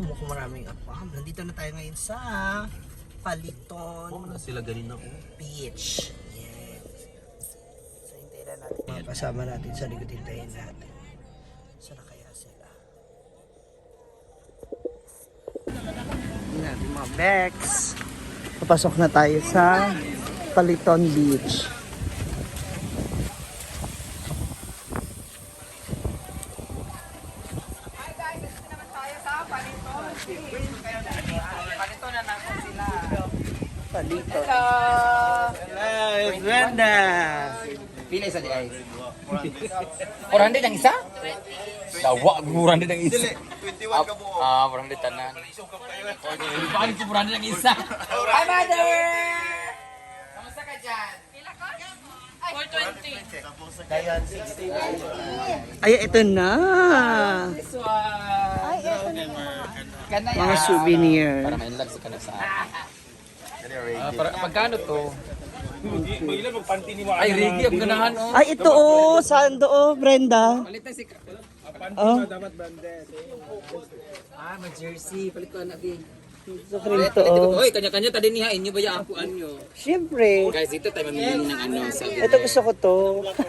mukhang maraming apam. Nandito na tayo ngayon sa Paliton Sila ganina ko. Beach. Yes. So, hintayin na natin mga kasama natin sa likod. Hintayin natin. Saan na kaya sila? Hintayin natin mga Bex. Papasok na tayo sa Paliton Beach. Palito. Hello! Hello, Brenda! Pila isa di ay? 400 ang isa? Dawa, 400 ang isa. 21 ka buo. 400 tanan. Bakit si 400 ang isa? Hi, mother! Kamusta ka dyan? 420. Dayan, 60. Ay, ito na! This one! Kana yan. Mga souvenir. Para ma-inlove si kana sa akin. Pagkano to? Ay, Rigi, ang ganahan oh. Ay, ito oh! Saan to oh, Brenda? Palit na si... Oh, may jersey. Palit ko na di. ito rin to oh. Hoy, kanya-kanya tadi niya inyo ba ya akuan nyo? Siyempre. Guys, ito tayo mamili ng ano sa Ito gusto ko to.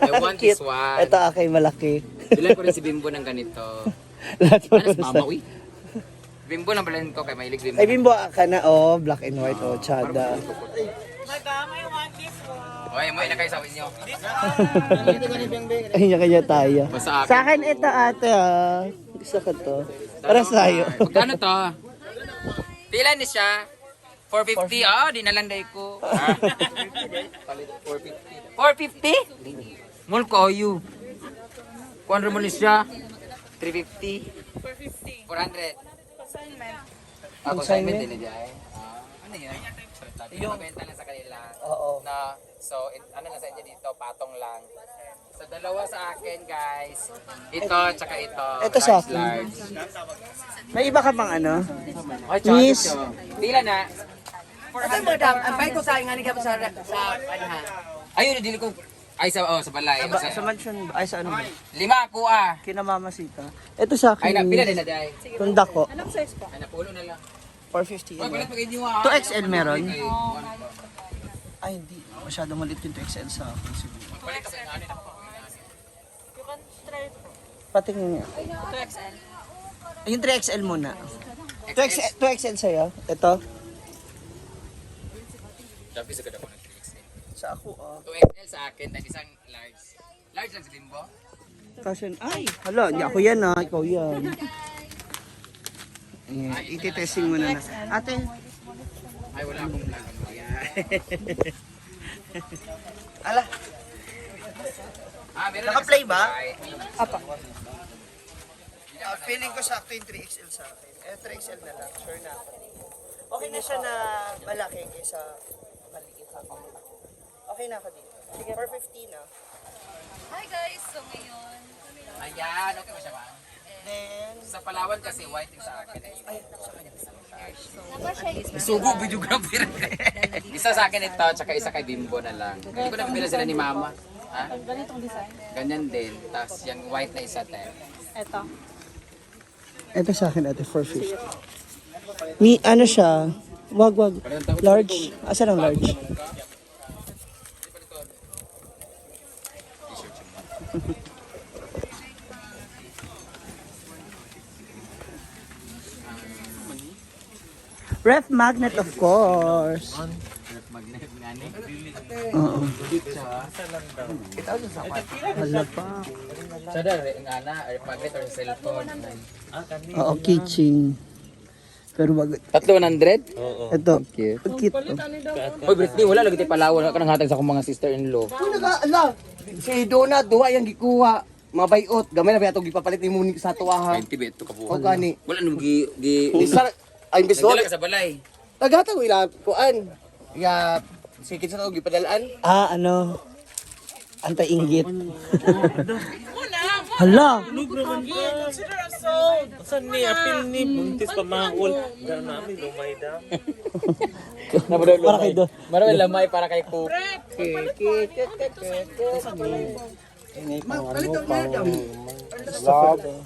I want this Cute. one. Ito aking malaki. Bilan ko rin si Bimbo ng ganito. Lahat mo Anas gusto. mama, uy. Bimbo ng balan ko kay Mailig Bimbo. Ay, bimbo ka na oh. Black and white oh. Tsada. Hoy, mo ina kayo sa inyo. Ay, kanya tayo. Basta Sa akin ito ate ah. Gusto ko to. Para sa'yo. Magkano to? Pila ni siya? 450. Ah, di na lang day ko. 450. 450? Mul ko you. Kuan mo ni siya? 350. 400. Ako assignment din niya ay. Ano yun? Yung benta lang sa kanila. Oo. Na ano lang sa inyo dito, patong lang. Sa dalawa sa akin, guys. Ito, tsaka ito. Ito sa akin. Large. May iba ka bang ano? Oh, tsaka Miss. ito. Pila na? Ate madam, ang bait ko sa nga ni sa anahan. Ayun, dili ko. Ay, sa balay. Sa mansion ba? Ay, sa ano ba? 5 ako ah. Kinamamasita. Ito sa akin. Ay, pila din na day. Tunda ko. Ay, napulo na lang. 450 Oy, yan. palit pag inyo ah. 2XL meron? Ay, hindi. Masyadong malit yung 2XL sa akin siguro. Palit kasi ano na. Patingin niya. 2XL. Yung 3XL muna. 2XL sa'yo? Ito? Dapat sa kada ko ng 3XL. Sa ako, ah. 2XL sa akin, then isang large. Large lang si Bimbo. Kasi, ay, hala, hindi ako yan ah. Ikaw yan. Yeah, ititesting mo na. Ate, Ay, wala akong plan. ala, Meron Naka-play ba? Apa? feeling ko sakto yung 3XL sa akin. 3XL na lang, sure na ako. Okay na siya na malaki kaysa maliit ako. Okay na ako dito. Sige, 450 na. Hi guys, so ngayon. Ayan, okay ba siya ba? Then, Sa Palawan kasi white yung sa akin. ay, sa kanya. Sugo videographer. Isa sa akin ito, tsaka isa kay Bimbo na lang. Hindi ko na pabila sila ni Mama. Ha? Ganitong design. Ganyan din. Tapos yung white na isa tayo. Ito. Ito sa akin, ate, 450. Ano siya? Wag. Large. Asa ng large? Ref magnet, of course. Magnet nga ni. Oo. Hala pa. Sa dali, ang ana, or magnet or cellphone. Oo, kitchen. Pero wag. 300? Ito. Ang cute to. Oy, Britney, wala lagi tayo Palawan. Wala ka nang hatag sa akong mga sister-in-law. Ala, si Dona duwa yang gikuha. Mabayot, gamay na ba itong gipapalit ni Muni sa tuwa ha. 20 ba ito O kabuhan? gani. Wala nung gi... Isa, ay imbes Nagdala doon. ka sa balay. Tagata ko ila kuan. Ya, sikit sa tawag gipadalaan. Ano? Anti-inggit. Hala! Saan ni apil ni buntis pa mahul. Gano'n namin lumay daw. Para kay Do. Maraming lamay para kay Cook.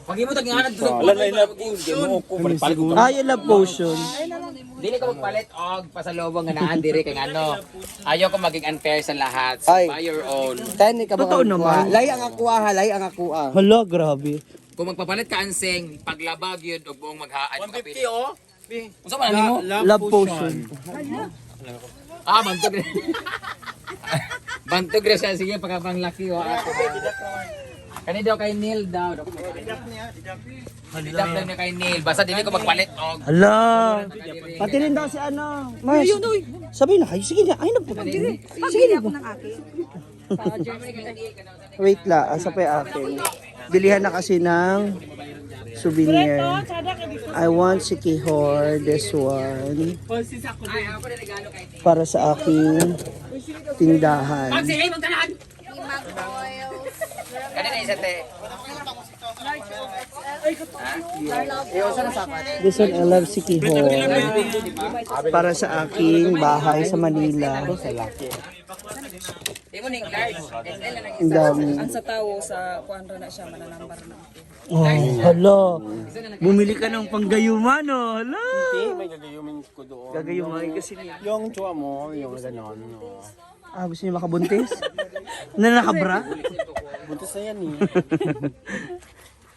Pag mo tag-inganan to sa Wala na yung love potion. Mo ko palit ko. Ah, yung love potion. Dili ko magpalit og pasalubong nga naan diri kay ano. Ayaw ko maging unfair sa lahat. So Ay. buy your own. Tani ka ba? Totoo naman. Lay ang akuha ha, lay ang akuha. Hala, grabe. Kung magpapalit ka anseng, paglabag yun og buong maghaan mo kapili. 150 oh. Unsa man nimo? Love potion. Ah, bantog rin. Bantog rin siya. Sige, pagkapang laki o. Kani daw kay Neil daw. Didap lang niya kay Neil. Basta dili ko magpalit og. Hala. Pati rin daw si ano. Mars. Sabi na kayo. Sige na. Ay na po. Sige na po. Wait la. Asa pa yung akin? Bilihan na kasi ng souvenir. I want si Kihor. This one. Para sa aking tindahan. Sige, magtanan. Kani na isa te. This one I love si Kihor. Para sa aking bahay sa Manila. Imo ning large. XL na Ang dami. Ang sa tao sa kuan ra na siya mananambar na. Oh, hala. Bumili ka ng panggayuman, oh. Hala. May gagayumin ko doon. Gagayuman kasi niya. Yung tsuwa mo, yung gano'n. No. Ah, gusto niya makabuntis? Na nakabra? Buntis na yan eh.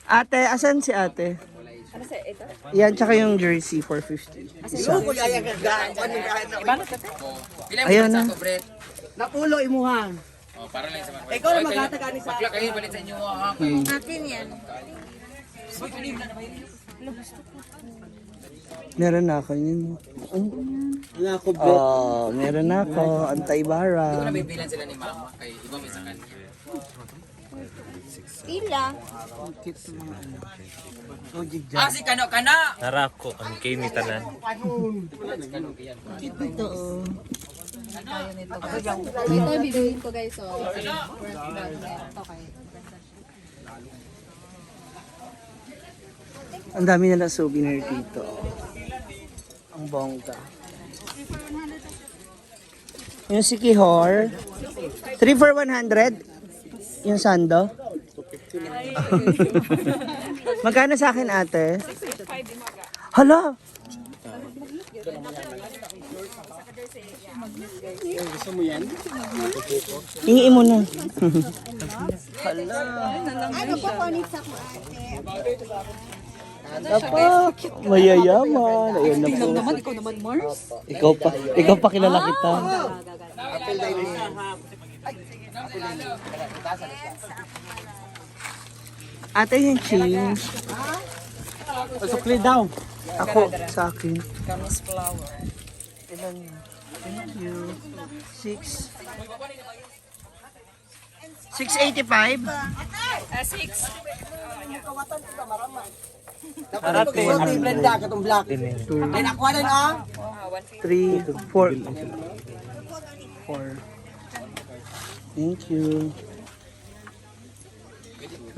Ate, asan si ate? Ano sa ito? Yan, tsaka yung jersey, 450. Isa. Pila mo Ayun sa na. ko, Brett? Napulo imuhan. Oh, para lang sa mga. Ikaw na maghatag ani sa Bakla kayo palit sa inyo ha. Akin yan. Meron na ako yun. Meron na ako. Antay Ikaw bara. na bibilan sila ni mama kay iba may sa kanya. Pila. Si Kano Kana. Narako ang kini tanan. Ito bibihin ko guys, so ito kay Ang dami na souvenir dito. Ang bongga. Yung si Kihor. 3 for 100. Yung sando. Magkano sa akin ate? Hala! Gusto mo yan? Hingiin mo na. ano po konit sa ko ate. Dapat mayayaman. Ayun na po. Ikaw naman Mars. Ikaw pa kilala kita. Ate yung change. Sukli daw. Ako, sa akin. Camus flower. Ilan yun? Thank you. 6. 685? 6. Ito yung blenda katong black. Ay nakuha na na. 3, 4. 4. Thank you.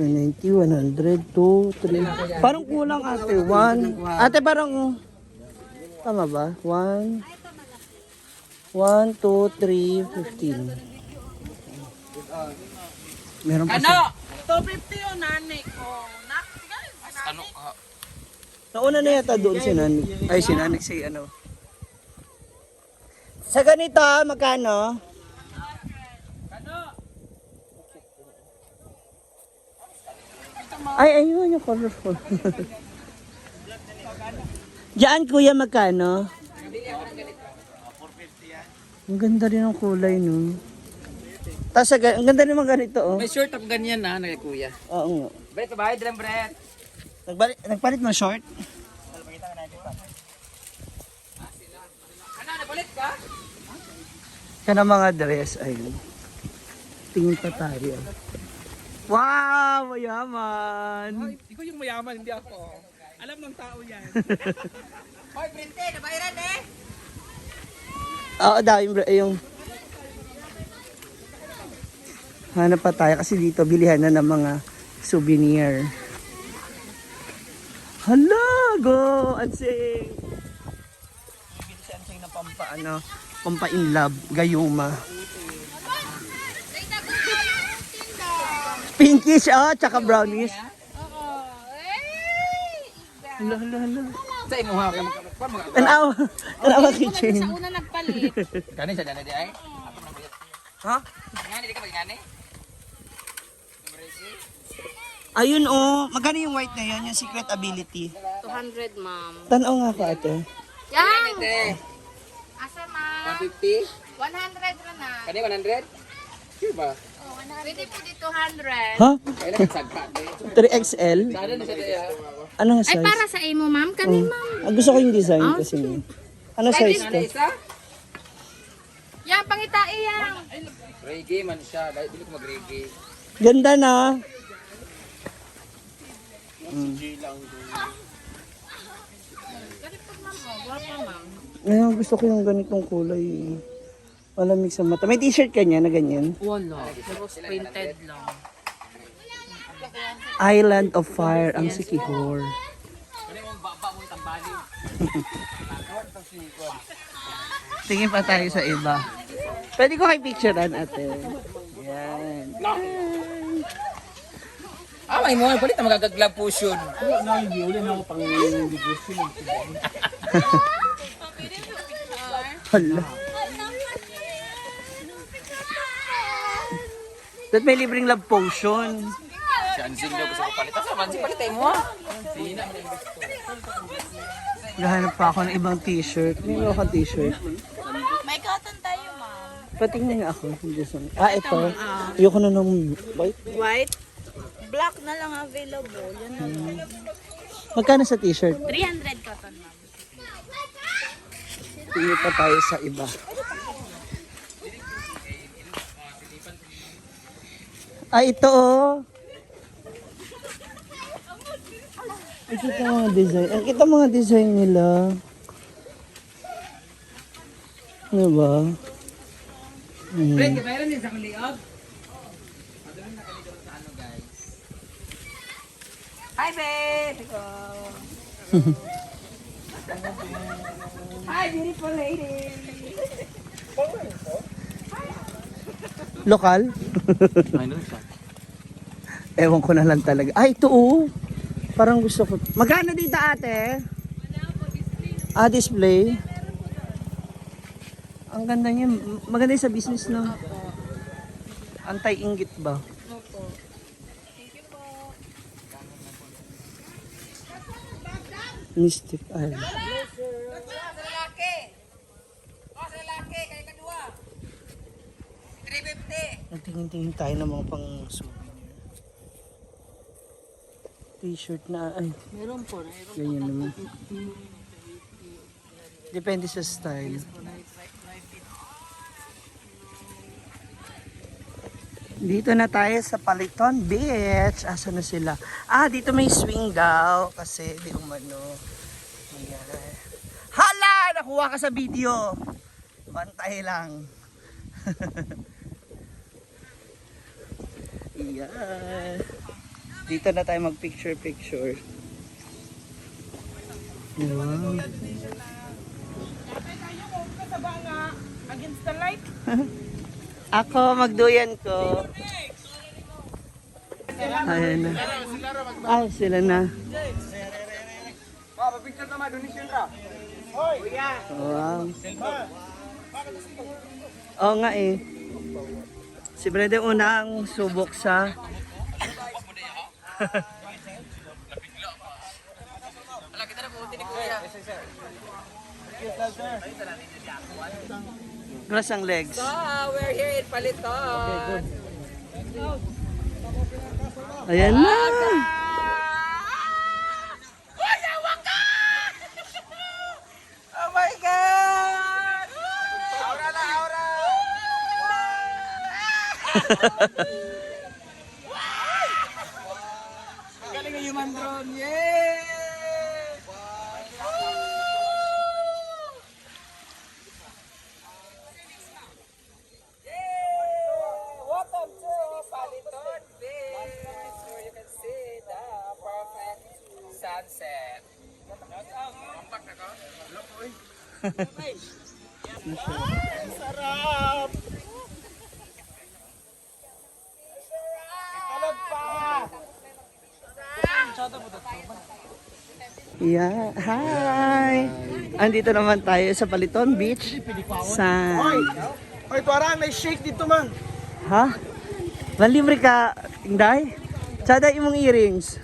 90, 100, 2, 3. Parang kulang ate. 1. Ate parang... Tama ba? 1, 2, 3, 15. Meron pa siya. 250 yung nanay ko. Ano ka? Nauna na yata doon si Nanik. Ay, si Nanik, si ano. Sa ganito, magkano? Ay, ayun yung colorful. Diyan, kuya, magkano? Ang ganda rin ng kulay, no? Tapos, ang ganda rin mga ganito, oh. May short ako ganyan na kay kuya. Oo nga. Brett, bahay dilam Brett. Nagpalit mo short? Ano, napalit ka? Yan ang mga dress. Ayun. Tingin pa tayo. Wow! Mayaman! Ikaw yung mayaman, hindi ako. Alam ng tao yan. Hoy, Brente, nabayaran eh. Oo, dahil yung... Hanap pa tayo kasi dito bilihan na ng mga souvenir. Hala! Go! Ansing! Bibili si Ansing na pampa in love, gayuma. Pinkish, oh, tsaka brownies. Hala, hala, hala. Sa imo ha. Tanawa kitchen. Sa una nagpalit. Kani sa dana di ay? Ha? Ngani di ka ngani? Ayun, oh. Magkano yung white na yun? Yung secret ability. 200, ma'am. Tanaw nga ako, ate. Yang! Te, Asa, ma'am? 150. 100 na na. Kani 100? Sure ba? Pwede po di 200. Ha? Kailan nagsagpa te? 3XL? Sada na siya daya. Anong Ay, size? para sa imo, ma'am. Kani, ma'am. Gusto ko yung design kasi. Ano size to? Isa? Yang, pangitai, yang. Reggae man siya. Dahil dili ko mag-reggae. Ganda na. Ayun, gusto ko yung ganitong kulay. Malamig sa mata. May t-shirt ka niya na ganyan? Wala. Pero printed lang. Island of Fire ang Sikihor. Tingin pa tayo sa iba. Pwede ko kayo picturean, ate. Yan. Ah, may mo palit na magagaglag push yun. Hala. Ba't may libreng love potion? Chancing daw gusto ko palit. Asa man si palit mo ha? Sina mo yung gusto. Gahanap pa ako ng ibang t-shirt. May mga t-shirt. May cotton tayo, ma'am. Patingin nga ako. Ito. Ayoko na ng white. White. Black na lang available. Yan na lang. Magkano sa t-shirt? 300 cotton, ma'am. Tingin pa tayo sa iba. Ito oh. Ang kita mga design. Ang kita mga design nila. Ano ba? Friend, mayroon din sa kuliog. Hi, babe! Hi, beautiful lady! Lokal? Ano siya? Ewan ko na lang talaga. Ay, ito oh. Parang gusto ko. Magkano dito ate? Display. Ang ganda niya. Maganda yung sa business na. Anti-inggit ba? Mystic Island. Sa lalaki! O, sa lalaki! Kaya kadua! 350! Nagtingin-tingin tayo ng mga pang souvenir. T-shirt na ay. Meron po. Ganyan naman. Depende sa style. Dito na tayo sa Paliton Beach. Asa na sila? Dito may swing daw. Kasi di umano. Ayan. Hala! Nakuha ka sa video. Bantay lang. Ayan. Dito na tayo mag-picture-picture. Wow. Kasaba nga. Against the light. Ako, magduyan ko. Ayan na. Ay, sila na. Wow. Oo nga eh. Si Brede unang subok sa... Grass ang legs. We're here in Paliton! Ayan na. Oh my God! Aura na, aura! Galing ang human drone! Yay! Welcome to Paliton Beach, where you can see the perfect sunset. Sarap! Ikalad pa! Yeah, hi! Andito naman tayo sa Paliton Beach. Sand. Oy, tuara, may shake dito man. Ha? Malibre ka, Inday? Tsada imong earrings.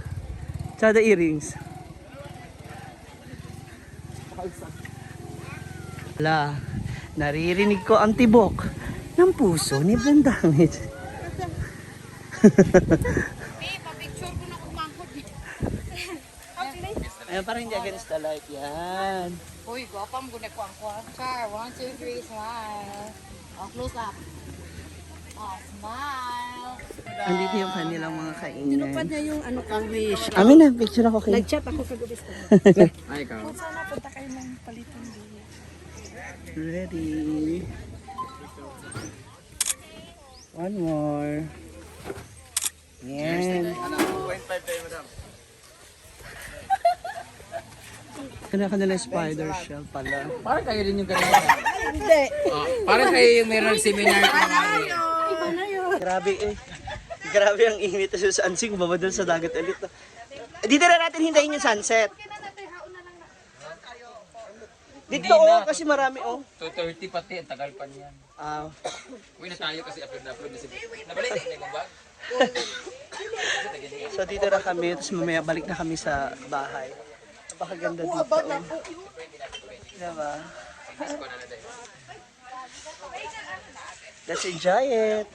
Tsada earrings. Wala. Naririnig ko ang tibok ng puso ni Bandangit. Ayan, parang hindi against the light. Yan. Uy, gopam guna ko ang char. 1, 2, 3, smile. Oh, close up. Oh, smile. Andito yung kanilang mga kainan. Tinupad niya yung ano kang wish. Amin na, picture ako kayo. Nag-chat ako kagabi sa Ay, ikaw. sana punta kayo ng Paliton Beach. Ready. One more. Yan. 2.5 tayo, madam. Kanila spider shell pala. Parang kayo rin yung ganun. Hindi. Parang kayo yung meron seminar ko. Grabe eh. Grabe ang init sa Ansing. Baba doon sa dagat ulit. Dito na natin hintayin yung sunset. Dito oh, kasi marami oh. 2:30 pati, ang tagal pa niyan. Ah, Uwi na tayo kasi upload na si Nabalik na yung bag. so dito na kami, tapos mamaya balik na kami sa bahay. Napakaganda dito. Oh. Diba? Let's enjoy it.